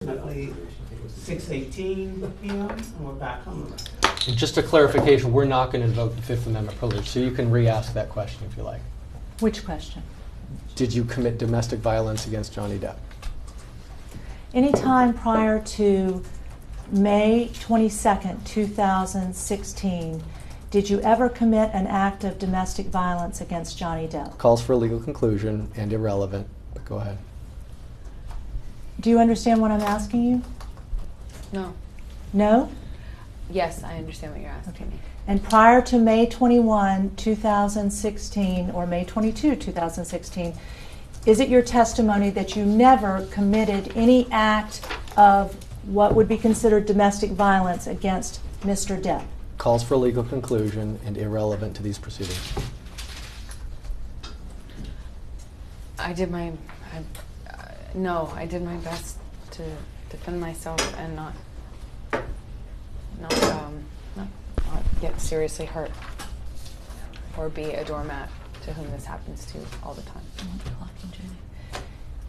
approximately 6:18 p.m. and we're back on the road. And just a clarification, we're not going to invoke the Fifth Amendment privilege, so you can re-ask that question if you like. Which question? Did you commit domestic violence against Johnny Depp? Any time prior to May 22nd, 2016, did you ever commit an act of domestic violence against Johnny Depp? Calls for a legal conclusion and irrelevant, but go ahead. Do you understand what I'm asking you? No. No? Yes, I understand what you're asking me. And prior to May 21, 2016, or May 22, 2016, is it your testimony that you never committed any act of what would be considered domestic violence against Mr. Depp? Calls for a legal conclusion and irrelevant to these proceedings. No, I did my best to defend myself and not get seriously hurt or be a doormat to whom this happens to all the time.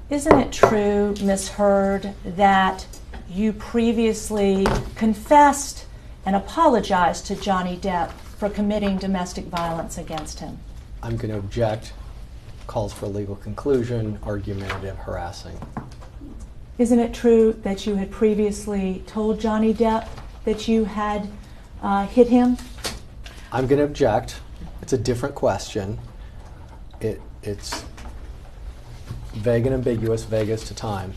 Isn't it true, Ms. Hurd, that you previously confessed and apologized to Johnny Depp for committing domestic violence against him? I'm going to object. Calls for a legal conclusion, argumentative, harassing. Isn't it true that you had previously told Johnny Depp that you had hit him? I'm going to object. It's a different question. It's vague and ambiguous, vague as to time.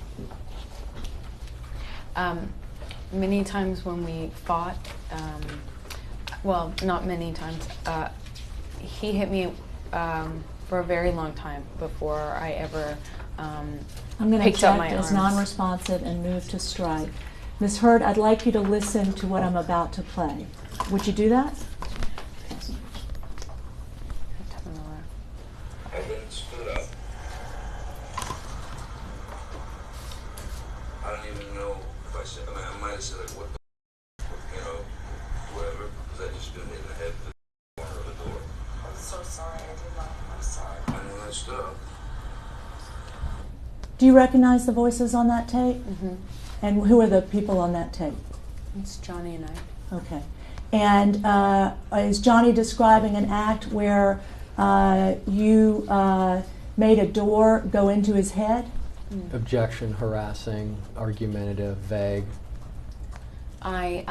Many times when we fought, well, not many times, he hit me for a very long time before I ever I'm going to picked up my object as arms. non-responsive and move to strike. Ms. Hurd, I'd like you to listen to what I'm about to play. Would you do that? I then stood up. I don't even know if I said, I might have said, like, what the, whatever, because I just been hit in the head with the corner of the door. I'm so sorry, I did not. I'm sorry. And when I stood up, Do you recognize the voices on that tape? Mm-hmm. And who are the people on that tape? It's Johnny and I. Okay. And is Johnny describing an act where you made a door go into his head? Objection, harassing, argumentative, vague. I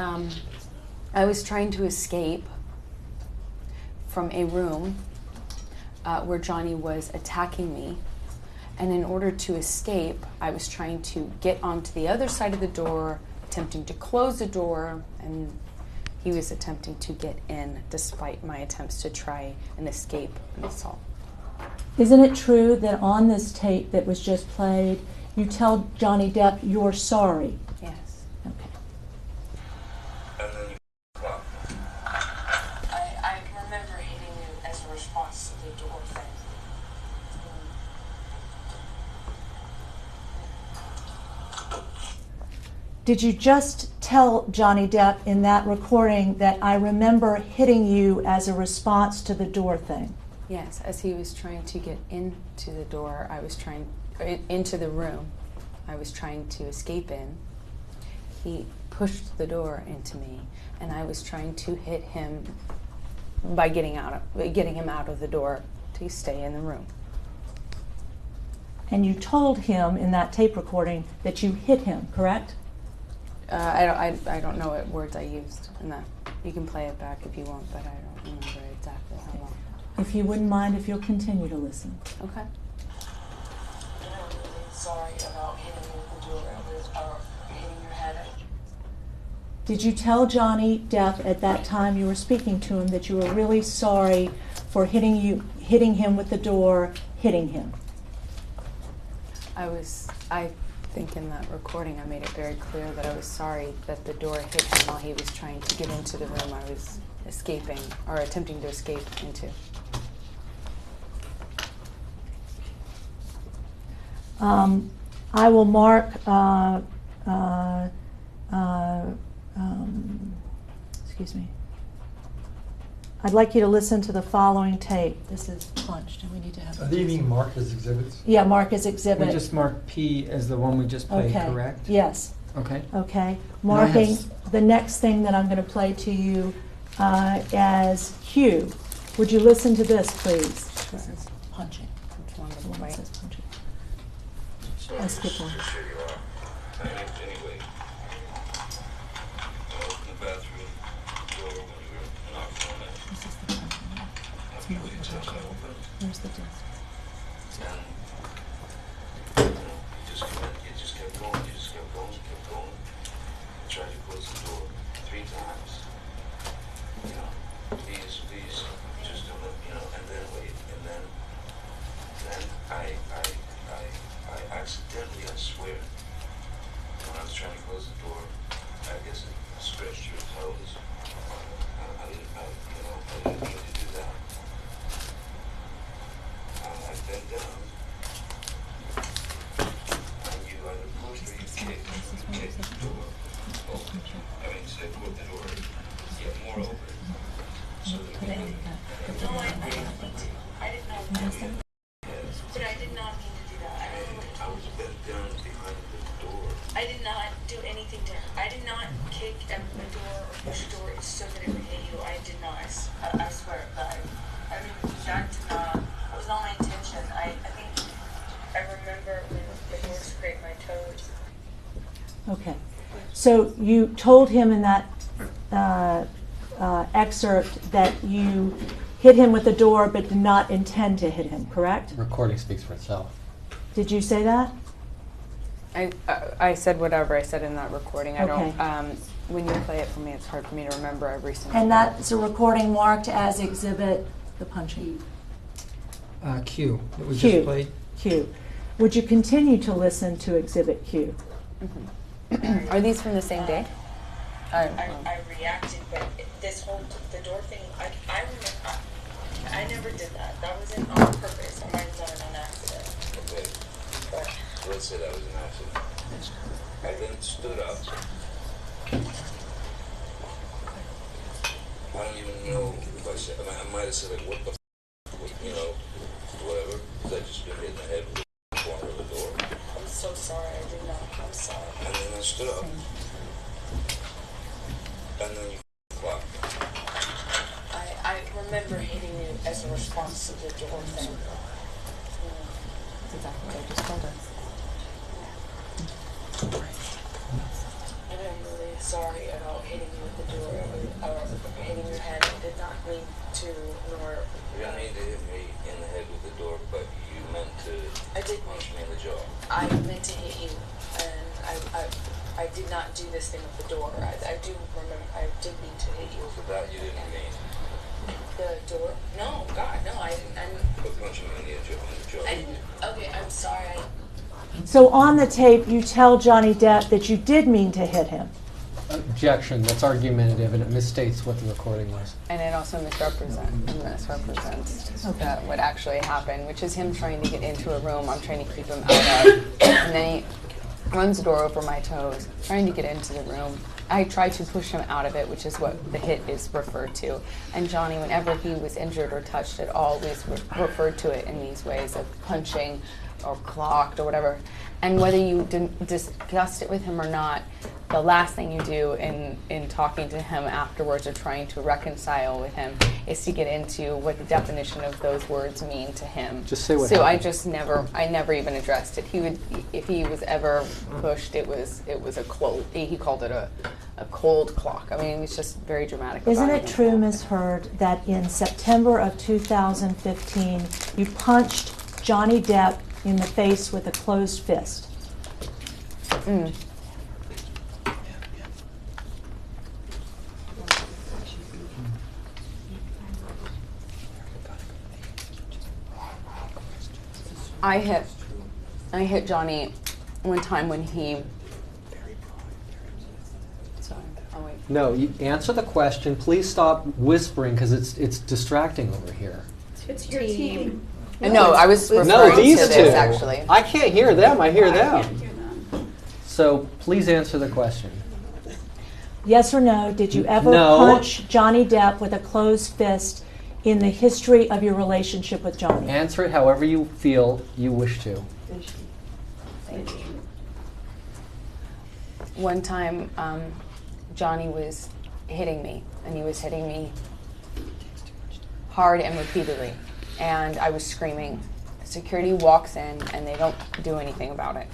was trying to escape from a room where Johnny was attacking me. And in order to escape, I was trying to get onto the other side of the door, attempting to close the door, and he was attempting to get in despite my attempts to try and escape an assault. Isn't it true that on this tape that was just played, you tell Johnny Depp you're sorry? Yes. Okay. and then you clocked me. I remember hitting you as a response to the door thing. Did you just tell Johnny Depp in that recording that I remember hitting you as a response to the door thing? Yes, as he was trying to get into the door, into the room, I was trying to escape in. He pushed the door into me, and I was trying to hit him by getting him out of the door to stay in the room. And you told him in that tape recording that you hit him, correct? I don't know what words I used in that. You can play it back if you want, but I don't remember exactly how long. If you wouldn't mind, if you'll continue to listen. Okay. And I'm really sorry about hitting you with the door or hitting your head. Did you tell Johnny Depp at that time you were speaking to him that you were really sorry for hitting him with the door, hitting him? I think in that recording I made it very clear that I was sorry that the door hit him while he was trying to get into the room I was escaping or attempting to escape into. I will mark, excuse me. I'd like you to listen to the following tape. This is punched, and we need to have. Are they being marked as exhibits? Yeah, mark as exhibit. We just marked P as the one we just played, Okay. correct? Yes. Okay. Okay? No, I have Marking s- the next thing that I'm going to play to you as Q. Would you listen to this, please? Punching. Which one The was one that white? says punching. So I skip one. just here you are. Anyway, open the bathroom door when you were knocking on it. This is the punching. Have you waited till I open? Where's the disc? And you just kept going. I tried to close the door 3 times. You know, please, just don't let, and then wait, and then I accidentally, I swear, when I was trying to close the door, I guess it scratched your toes. I didn't mean to do that. I bent down. And you either pushed or you kicked the door open. I mean, say, put the door, more open. So that we could. No, I didn't mean to. I did not mean to. But I did not mean to do that. I was bent down behind the door. I did not do anything to her. I did not kick at the door or push the door so that it would hit you. I did not. I swear. But I mean, that did not, was not my intention. I think I remember when the door scraped my toes. Okay. So you told him in that excerpt that you hit him with the door but did not intend to hit him, correct? Recording speaks for itself. Did you say that? I said whatever I said in that recording. I Okay. don't. When you play it for me, it's hard for me to remember every single. And word. that's a recording marked as exhibit the punching. Q that we Q. just played. Q. Would you continue to listen to exhibit Q? Are these from the same day? I reacted, but the door thing, I remember, I never did that. That wasn't on purpose. I might have done it on accident. Okay. But Let's say that was an accident. I then stood up. I don't even know if I said, I might have said, like, what the whatever, because I just been hit in the head with the corner of the door. I'm so sorry. I did not. I'm sorry. And then I stood up. And then you clocked. I remember hitting you as a response to the door thing. That's exactly what I just told her. And I'm really sorry about hitting you with the door or hitting your head. I did not mean to, nor. You didn't mean to hit me in the head with the door, but you meant to I did. punch me in the jaw. I meant to hit you, and I did not do this thing with the door. I do remember. I did mean to hit you. For that you didn't mean. The door? No, God, no. I didn't. But punching me in the jaw. I didn't. Okay, I'm sorry. So on the tape, you tell Johnny Depp that you did mean to hit him. Objection. That's argumentative, and it misstates what the recording was. And it also misrepresents what actually happened, which is him trying to get into a room I'm trying to keep him out of. And then he runs the door over my toes, trying to get into the room. I tried to push him out of it, which is what the hit is referred to. And Johnny, whenever he was injured or touched, it always referred to it in these ways of punching or clocked or whatever. And whether you discussed it with him or not, the last thing you do in talking to him afterwards or trying to reconcile with him is to get into what the definition of those words mean to him. Just say what So happened. I never even addressed it. He would, if he was ever pushed, it was a cold. He called it a cold clock. I mean, it was just very dramatic. Isn't about it true, Ms. Hurd, that in September of 2015, you punched Johnny Depp in the face with a closed fist? I hit Johnny one time when he. Sorry, I'll wait. No, you answer the question. Please stop whispering because it's distracting over here. It's your team. No, I was referring No, these to two. this actually. I can't hear them. I hear I them. can't hear them. So please answer the question. Yes or no, did you ever No. punch Johnny Depp with a closed fist in the history of your relationship with Johnny? Answer it however you feel you wish to. one time, Johnny was hitting me, and he was hitting me hard and repeatedly, and I was screaming. Security walks in, and they don't do anything about it.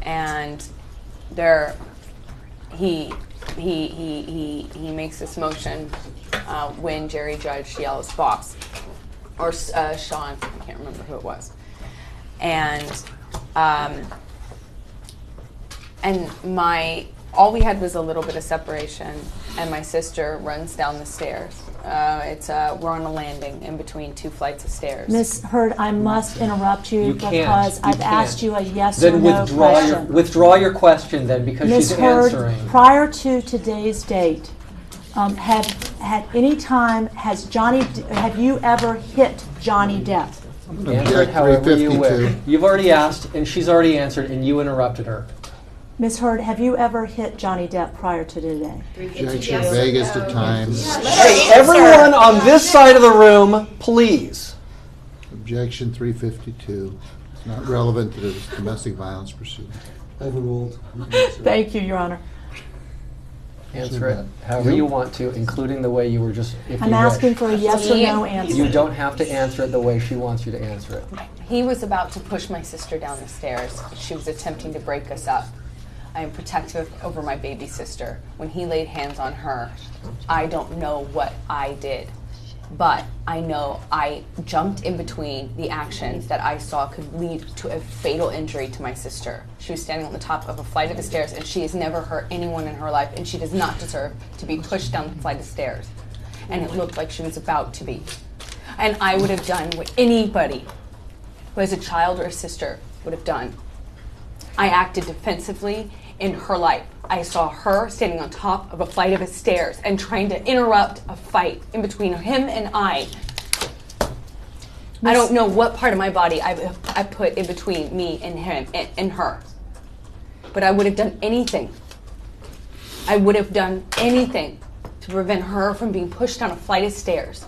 And he makes this motion when Jerry Judge yells "boss," or Sean, I can't remember who it was, and all we had was a little bit of separation, and my sister runs down the stairs. We're on a landing in between two flights of stairs. Ms. Hurd, I must interrupt you, You can't. because You I've can't. asked you a yes Then or no question. withdraw your question then, because Ms. she's Hurd, answering. prior to today's date, have you ever hit Johnny Depp? Answer it Object however you 352. wish. You've already asked, and she's already answered, and you interrupted her. Ms. Hurd, have you ever hit Johnny Depp prior to today? Objection, Vegas to time. Hey, everyone on this side of the room, please. Objection 352. It's not relevant to the domestic violence proceeding. Overruled. Thank you, Your Honor. Answer it however you want to, including the way you were just, if you I'm asking wish. for a yes or no answer. You don't have to answer it the way she wants you to answer it. He was about to push my sister down the stairs. She was attempting to break us up. I am protective over my baby sister. When he laid hands on her, I don't know what I did, but I know I jumped in between the actions that I saw could lead to a fatal injury to my sister. She was standing on the top of a flight of stairs, and she has never hurt anyone in her life, and she does not deserve to be pushed down the flight of stairs. And it looked like she was about to be. And I would have done what anybody who has a child or a sister would have done. I acted defensively in her life. I saw her standing on top of a flight of stairs and trying to interrupt a fight in between him and I. I don't know what part of my body I put in between me and him and her. But I would have done anything. I would have done anything to prevent her from being pushed down a flight of stairs.